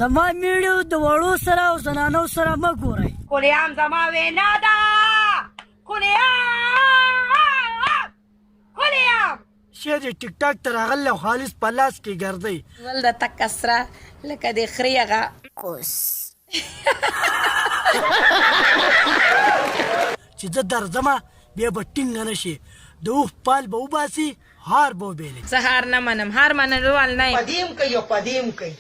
زما میړو د وړو سره او زنانو سره مه ګورئ. کلیام زما وینا ده. کلیام شی د ټیک ټاک ته راغلی او خالص په لاس کې ګرځئ. ول د تک سره لکه د خرې هغه کوس چې زه درځمه بیا به ټینګه نه شي. د اوښ پال به وباسي هار به وبیلې. زه هار نه منم، هار منلو وال نه یم. پدیم کوي او پدیم کوي.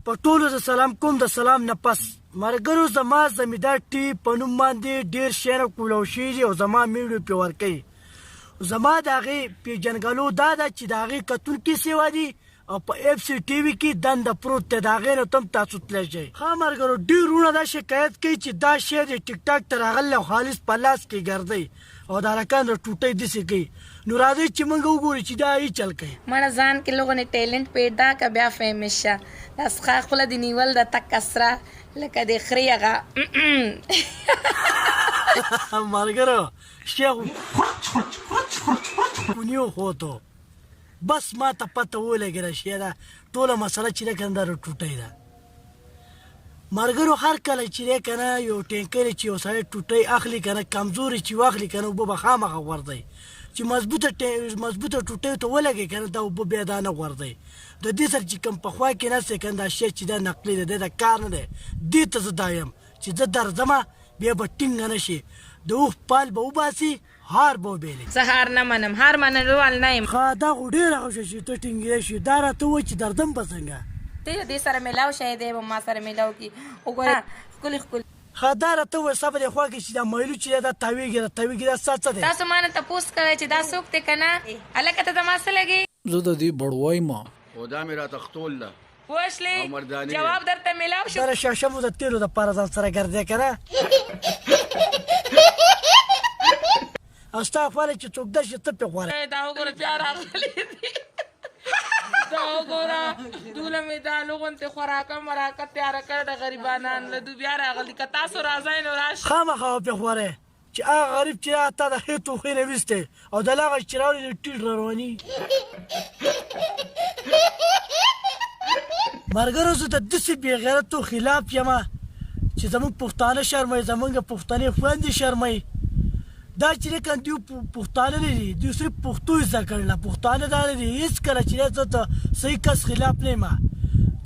په ټولو زه سلام کوم. د سلام نه پس ملګرو زما زمیندار ټي په نوم باندې ډېر شیان کولاو شوي او زما میړو پرې ورکوي. زما د هغې پېژنګلو دا ده چې د هغې کتونکي سیوا دي او په اف سی ټي وي کې دنده پروت دی. د هغې نه تم تاسو تللی شئ. ښه ملګرو ډېر وروڼه دا شکایت کوي چې دا شی د ټیک ټاک ته راغلی او خالص په لاس کې ګرځئ او دا رکان د ټوټۍ داسې کوي. نو راځئ چې موږ وګورو چې دا یې چل کوي. مړه ځان کې لوګونه ټیلنټ پیدا که بیا فیمس شه. دا څښا خوله د نیول د تک سره لکه د خرې هغه ملګرو شیخ کونیو خوتو بس ما ته پته ولګېده چې دا ټوله مسله چې ده که نه دا ټوټۍ ده. ملګرو هر کله چې دی که نه یو ټینکر چې یو سړی ټوټۍ اخلي که نه کمزوري چې واخلي که نه اوبه به خامخا غورځئ. چې مضبوطه ټوټۍ ته ولګي که نه دا اوبه بیا دا نه غورځئ. د دې سره چې کوم پخوا کې نست دی که نه دا شی چې دا نقلي دی دا کار نه دی. دې ته زه دا یم چې زه درځمه بیا به ټینګه نه شي. د اوښ پال به وباسي هار به وبیلې. زه هار نه منم، هار منلو وال نه یم. ښه دا خو ډېره ښه شوه چې ته ټینګېدی شي. دا راته ووایه چې درځم به څنګه. ته دې سره میلاو شی دی به ما سره میلاو کړي. وګوره ښکلي ښکلي ښه دا راته ووایه ستا په دې خوا کې چې دا مایلو چې دی دا تاویږي دا ستا څه دی. تاسو ما نه تپوس کوئ چې دا څوک دی که نه. هلکه ته زما څه لګي؟ زه د دې بړوی ما خو دا مې راته ختول ده. وشلې او مردانې جواب درته میلاو شو. دا شاشمو د تیلو دپاره ځان سره ګرځې که نه. او ستا خواله چې څوک داسې ته پرې غواړې. دا وګوره بیا راغلی دي. دا وګوره دوله مې دا لغونتې خوراکه مراکه تیاره کړې ده غریبانان له دو بیا راغلي. که تاسو راځئ نو راشئ. خامخا به پرې غواړې چې هغه غریب چې تا د ښې توخې نه ویستی او د هغه چې راوړي د ټیټ را رواني. ملګرو زه د داسې بېغیرتو خلاف یم چې زموږ پښتانه شرموي، زموږ پښتنې خویندې شرموي. دا چې دی که دوی پښتانه نه دي، دوی صرف پښتو زده کړله. پښتانه دا نه دي هېڅکله چې دی زه د صحیح کس خلاف نه یم.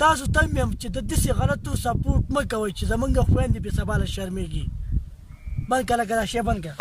تاسو ته هم یم چې د داسې غلطو سپورټ مه کوئ چې زموږ خویندې بې سباله شرمېږي. بند کړه لکه دا شی بند کړه.